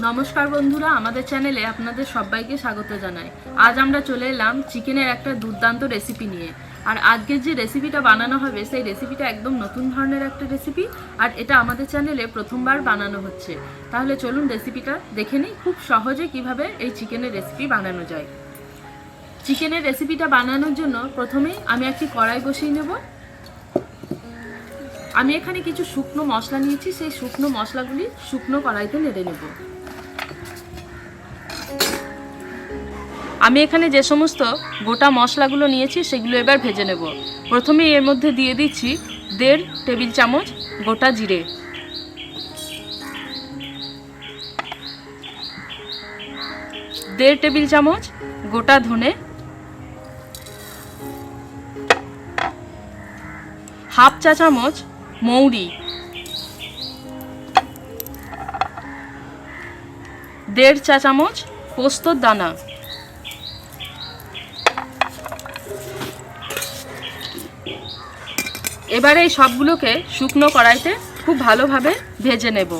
নমস্কার বন্ধুরা, আমাদের চ্যানেলে আপনাদের সবাইকে স্বাগত জানাই। আজ আমরা চলে এলাম চিকেনের একটা দুর্দান্ত রেসিপি নিয়ে। আর আজকের যে রেসিপিটা বানানো হবে সেই রেসিপিটা একদম নতুন ধরনের একটা রেসিপি, আর এটা আমাদের চ্যানেলে প্রথমবার বানানো হচ্ছে। তাহলে চলুন রেসিপিটা দেখে নিই খুব সহজে কিভাবে এই চিকেনের রেসিপি বানানো যায়। চিকেনের রেসিপিটা বানানোর জন্য প্রথমেই আমি একটি কড়াই বসিয়ে নেব। আমি এখানে কিছু শুকনো মশলা নিয়েছি, সেই শুকনো মশলাগুলি শুকনো কড়াইতে নেড়ে নেব। আমি এখানে যে সমস্ত গোটা মশলাগুলো নিয়েছি সেগুলো এবার ভেজে নেব। প্রথমে এর মধ্যে দিয়ে দিচ্ছি 1.5 টেবিল চামচ গোটা জিরে, 1.5 টেবিল চামচ গোটা ধনে, 1/2 চা চামচ মৌরি, 1.5 চা চামচ পোস্তর দানা, এবারে এই সবগুলোকে শুকনো কড়াইতে খুব ভালোভাবে ভেজে নেব।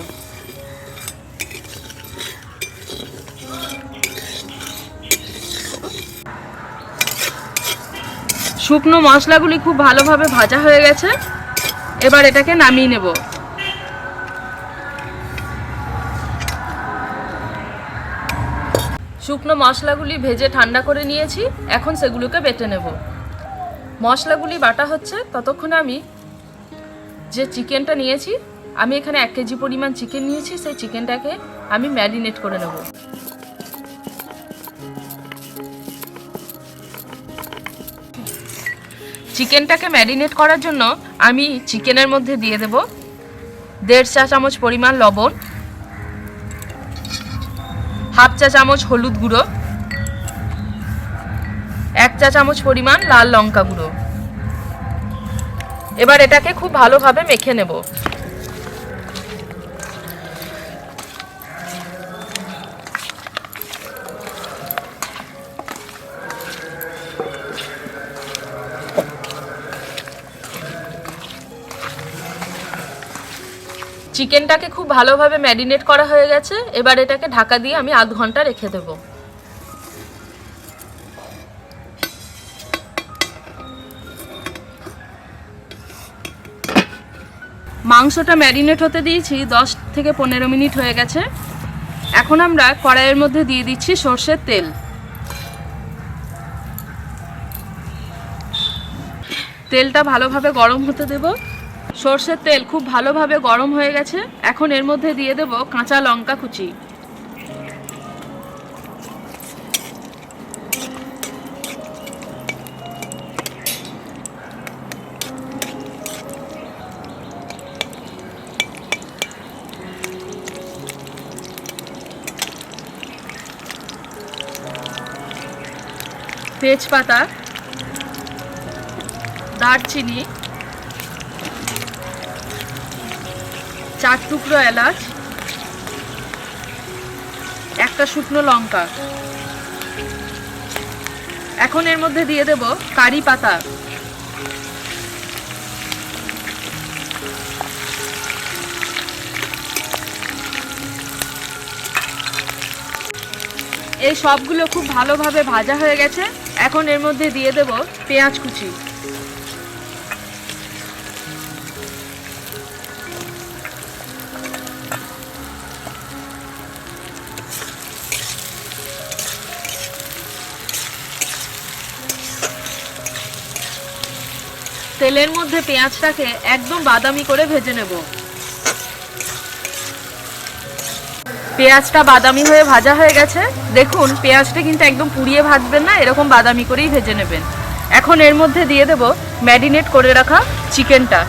শুকনো মশলাগুলি খুব ভালোভাবে ভাজা হয়ে গেছে, এবার এটাকে নামিয়ে নেব। শুকনো মশলাগুলি ভেজে ঠান্ডা করে নিয়েছি, এখন সেগুলোকে বেটে নেব। মশলাগুলি বাটা হচ্ছে ততক্ষণে আমি যে চিকেনটা নিয়েছি, আমি এখানে 1 কেজি পরিমাণ চিকেন নিয়েছি, সেই চিকেনটাকে আমি ম্যারিনেট করে নেব। চিকেনটাকে ম্যারিনেট করার জন্য আমি চিকেনের মধ্যে দিয়ে দেব 1.5 চা চামচ পরিমাণ লবণ, 1/2 চা চামচ হলুদ গুঁড়ো, 1 চা চামচ পরিমাণ লাল লঙ্কা গুঁড়ো। এবার এটাকে খুব ভালোভাবে মেখে নেব। চিকেনটাকে খুব ভালোভাবে ম্যারিনেট করা হয়ে গেছে, এবার এটাকে ঢাকা দিয়ে আমি আধ ঘন্টা রেখে দেব। মাংসটা ম্যারিনেট হতে দিয়েছি 10 থেকে 15 মিনিট হয়ে গেছে। এখন আমরা কড়াইয়ের মধ্যে দিয়ে দিচ্ছি সরষের তেল। তেলটা ভালোভাবে গরম হতে দেব। সরষের তেল খুব ভালোভাবে গরম হয়ে গেছে, এখন এর মধ্যে দিয়ে দেব কাঁচা লঙ্কা কুচি, তেজপাতা, দারচিনি, 4 টুকরো এলাচ, একটা শুকনো লঙ্কা। এখন এর মধ্যে দিয়ে দেব কারি পাতা, এই সবগুলো খুব ভালোভাবে ভাজা হয়ে গেছে। এখন এর মধ্যে দিয়ে দেব পেঁয়াজ কুচি, তেলের মধ্যে পেঁয়াজটাকে একদম বাদামি করে ভেজে নেব। পেঁয়াজটা বাদামি হয়ে ভাজা হয়ে গেছে। দেখুন, পেঁয়াজটা কিন্তু একদম পুড়িয়ে ভাজবেন না, এরকম বাদামি করেই ভেজে নেবেন। এখন এর মধ্যে দিয়ে দেব ম্যারিনেট করে রাখা চিকেনটা।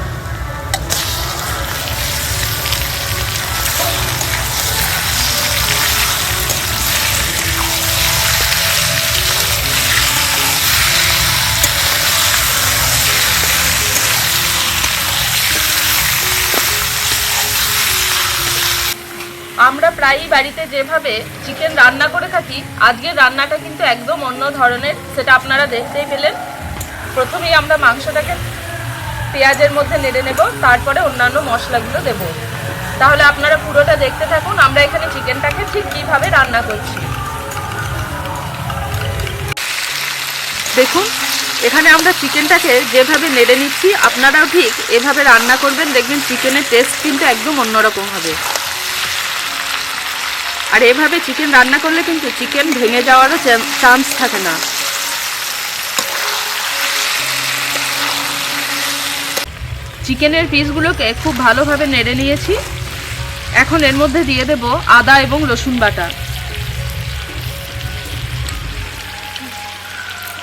আমরা প্রায়ই বাড়িতে যেভাবে চিকেন রান্না করে থাকি, আজকের রান্নাটা কিন্তু একদম অন্য ধরনের, সেটা আপনারা দেখতেই পেলেন। প্রথমেই আমরা মাংসটাকে পেঁয়াজের মধ্যে নেড়ে নেব, তারপরে অন্যান্য মশলাগুলো দেব। তাহলে আপনারা পুরোটা দেখতে থাকুন আমরা এখানে চিকেনটাকে ঠিক কিভাবে রান্না করছি। দেখুন এখানে আমরা চিকেনটাকে যেভাবে নেড়ে নিচ্ছি আপনারাও ঠিক এভাবে রান্না করবেন, দেখবেন চিকেনের টেস্ট কিন্তু একদম অন্যরকম হবে। আর এভাবে চিকেন রান্না করলে কিন্তু চিকেন ভেঙে যাওয়ারও চান্স থাকে না। চিকেনের পিসগুলোকে খুব ভালোভাবে নেড়ে নিয়েছি। এখন এর মধ্যে দিয়ে দেব আদা এবং রসুন বাটা।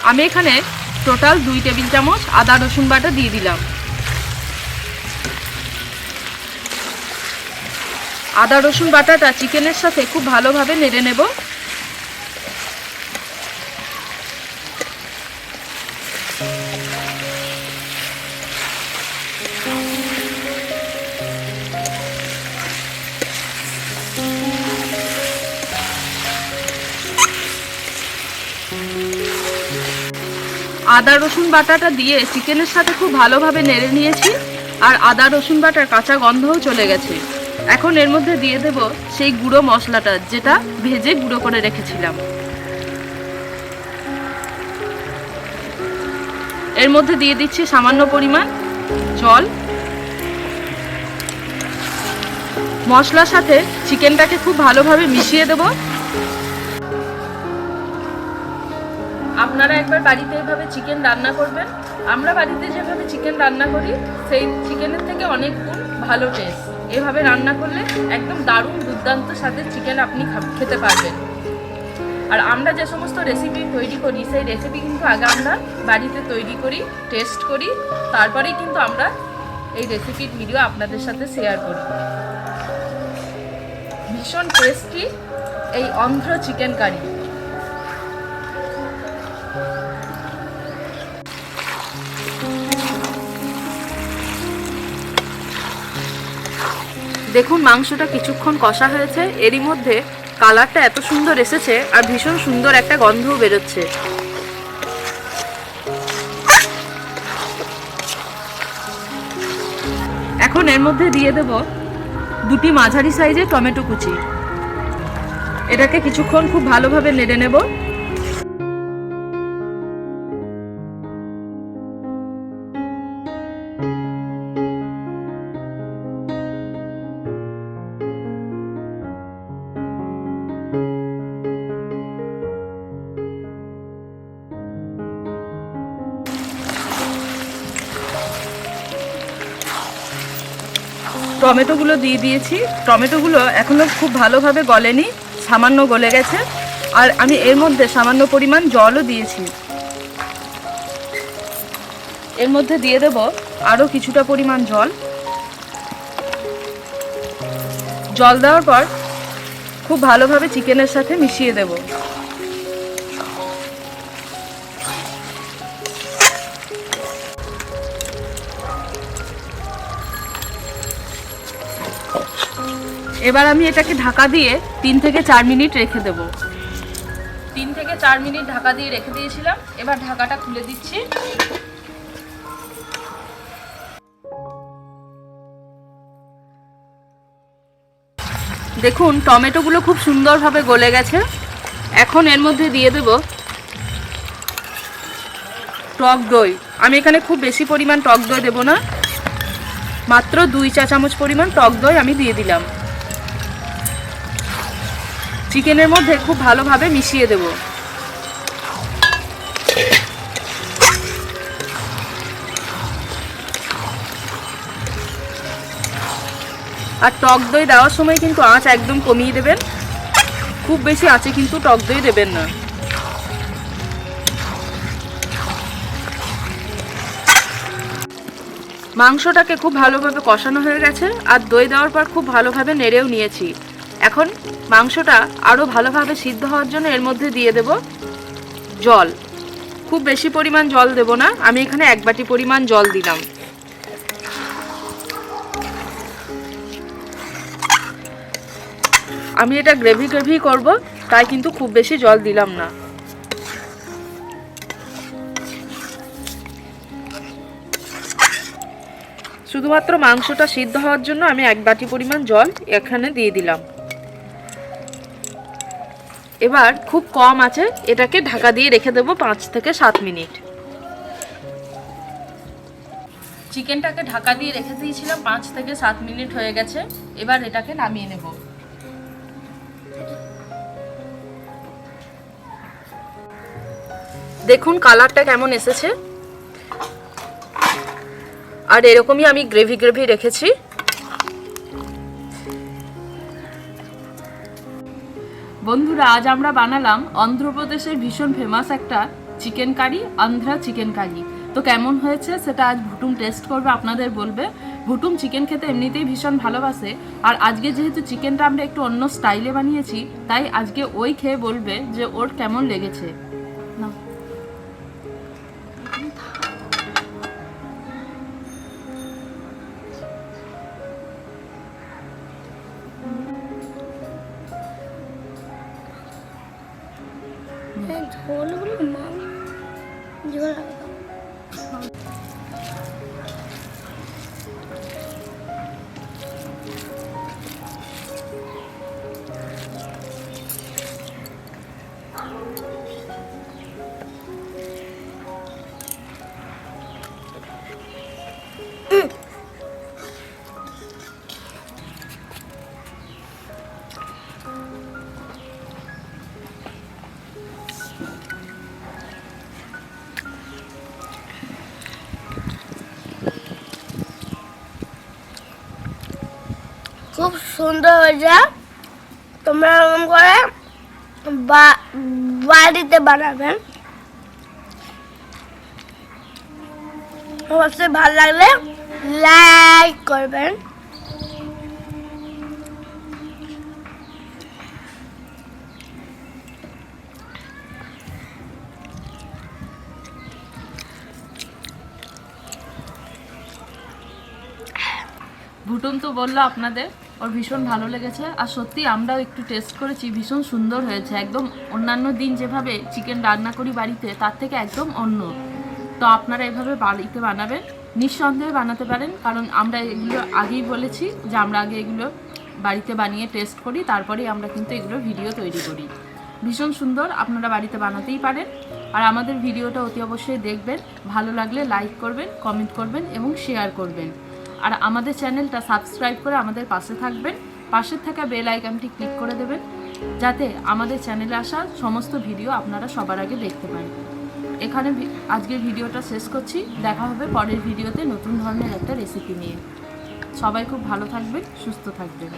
আমি এখানে টোটাল 2 টেবিল চামচ আদা রসুন বাটা দিয়ে দিলাম। আদা রসুন বাটাটা চিকেনের সাথে খুব ভালোভাবে নেড়ে নেব। আদা রসুন বাটাটা দিয়ে চিকেনের সাথে খুব ভালোভাবে নেড়ে নিয়েছি আর আদা রসুন বাটার কাঁচা গন্ধও চলে গেছে। এখন এর মধ্যে দিয়ে দেব সেই গুঁড়ো মশলাটা যেটা ভেজে গুঁড়ো করে রেখেছিলাম। এর মধ্যে দিয়ে দিচ্ছি সামান্য পরিমাণ জল। মশলার সাথে চিকেনটাকে খুব ভালোভাবে মিশিয়ে দেব। আপনারা একবার বাড়িতে এভাবে চিকেন রান্না করবেন। আমরা বাড়িতে যেভাবে চিকেন রান্না করি সেই চিকেনের থেকে অনেক গুণ ভালো টেস্ট। এভাবে রান্না করলে একদম দারুণ দুর্দান্ত স্বাদের চিকেন আপনি খেতে পারবেন। আর আমরা যে সমস্ত রেসিপি তৈরি করি সেই রেসিপি কিন্তু আগে আমরা বাড়িতে তৈরি করি, টেস্ট করি, তারপরেই কিন্তু আমরা এই রেসিপির ভিডিও আপনাদের সাথে শেয়ার করি। ভীষণ টেস্টি এই অন্ধ্র চিকেন কারি। দেখুন মাংসটা কিছুক্ষণ কষা হয়েছে, এরই মধ্যে কালারটা এত সুন্দর এসেছে আর ভীষণ সুন্দর একটা গন্ধও বেরোচ্ছে। এখন এর মধ্যে দিয়ে দেব 2টি মাঝারি সাইজের টমেটো কুচি। এটাকে কিছুক্ষণ খুব ভালোভাবে নেড়ে নেব। টমেটোগুলো দিয়ে দিয়েছি। টমেটোগুলো এখনো খুব ভালোভাবে গলেনি, সামান্য গলে গেছে। আর আমি এর মধ্যে সামান্য পরিমাণ জলও দিয়েছি। এর মধ্যে দিয়ে দেব আরও কিছুটা পরিমাণ জল। জল দেওয়ার পর খুব ভালোভাবে চিকেনের সাথে মিশিয়ে দেব। এবার আমি এটাকে ঢাকা দিয়ে 3 থেকে 4 মিনিট রেখে দেব। 3 থেকে 4 মিনিট ঢাকা দিয়ে রেখে দিয়েছিলাম। এবার ঢাকাটা খুলে দিচ্ছি। দেখুন টমেটোগুলো খুব সুন্দরভাবে গলে গেছে। এখন এর মধ্যে দিয়ে দেব টক দই। আমি এখানে খুব বেশি পরিমাণ টক দই দেব না, মাত্র 2 চা চামচ পরিমাণ টক দই আমি দিয়ে দিলাম। চিকেনের মধ্যে খুব ভালোভাবে মিশিয়ে দেব। আর টক দই দেওয়ার সময় কিন্তু আঁচ একদম কমিয়ে দেবেন, খুব বেশি আঁচে কিন্তু টক দই দেবেন না। মাংসটাকে খুব ভালোভাবে কষানো হয়ে গেছে আর দই দেওয়ার পর খুব ভালোভাবে নেড়েও নিয়েছি। এখন মাংসটা আরও ভালোভাবে সিদ্ধ হওয়ার জন্য এর মধ্যে দিয়ে দেব জল। খুব বেশি পরিমাণ জল দেব না, আমি এখানে 1 বাটি পরিমাণ জল দিলাম। আমি এটা গ্রেভি করব, তাই কিন্তু খুব বেশি জল দিলাম না। শুধু শুধুমাত্র মাংসটা সিদ্ধ হওয়ার জন্য আমি 1 বাটি পরিমাণ জল এখানে দিয়ে দিলাম। এবার খুব কম আছে এটাকে ঢাকা দিয়ে রেখে দেবো 5 থেকে 7 মিনিট। চিকেনটাকে ঢাকা দিয়ে রেখে দিয়েছিলাম 5 থেকে 7 মিনিট হয়ে গেছে। এবার এটাকে নামিয়ে নেব। দেখুন কালারটা কেমন এসেছে, আর এরকমই আমি গ্রেভি রেখেছি। বন্ধুরা, আজ আমরা বানালাম অন্ধ্রপ্রদেশের ভীষণ ফেমাস একটা chicken curry, Andhra chicken curry. তো কেমন হয়েছে সেটা আজ ভুটুম টেস্ট করবে, আপনাদের বলবে। ভুটুম চিকেন খেতে এমনিতেই ভীষণ ভালোবাসে, আর আজকে যেহেতু চিকেনটা আমরা একটু অন্য স্টাইলে বানিয়েছি, তাই আজকে ওই খেয়ে বলবে যে ওর কেমন লেগেছে। না খুব সুন্দর হয়েছে। তোমরা এরকম করে বাড়িতে বানাবেন। অবশ্যই ভালো লাগলে লাইক করবেন। ভুটুম তো বললো আপনাদের ওর ভীষণ ভালো লেগেছে, আর সত্যি আমরাও একটু টেস্ট করেছি, ভীষণ সুন্দর হয়েছে। একদম অন্যান্য দিন যেভাবে চিকেন রান্না করি বাড়িতে, তার থেকে একদম অন্য। তো আপনারা এভাবে বাড়িতে বানাবেন, নিঃসন্দেহে বানাতে পারেন, কারণ আমরা এগুলো আগেই বলেছি যে আমরা আগে এগুলো বাড়িতে বানিয়ে টেস্ট করি, তারপরেই আমরা কিন্তু এগুলো ভিডিও তৈরি করি। ভীষণ সুন্দর, আপনারা বাড়িতে বানাতেই পারেন। আর আমাদের ভিডিওটা অতি অবশ্যই দেখবেন, ভালো লাগলে লাইক করবেন, কমেন্ট করবেন এবং শেয়ার করবেন। আর আমাদের চ্যানেলটা সাবস্ক্রাইব করে আমাদের পাশে থাকবেন, পাশে থাকা বেল আইকনটি ক্লিক করে দেবেন, যাতে আমাদের চ্যানেলে আসা সমস্ত ভিডিও আপনারা সবার আগে দেখতে পান। এখানে আজকের ভিডিওটা শেষ করছি, দেখা হবে পরের ভিডিওতে নতুন ধরনের একটা রেসিপি নিয়ে। সবাই খুব ভালো থাকবেন, সুস্থ থাকবেন।